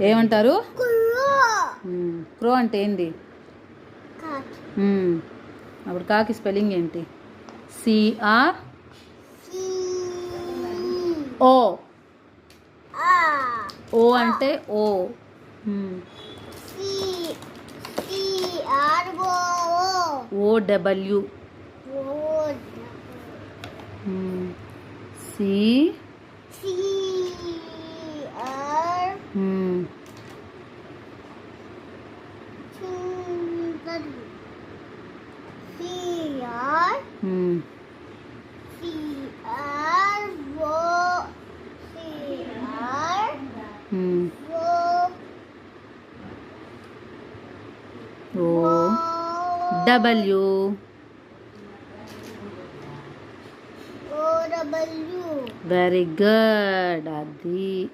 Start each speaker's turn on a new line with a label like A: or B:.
A: ఏమంటారు? క్రో అంటే ఏంది? అప్పుడు కాకి స్పెల్లింగ్ ఏంటి? CRO. ఓ అంటే ఓ. OW. C. OW. Very good, Adi.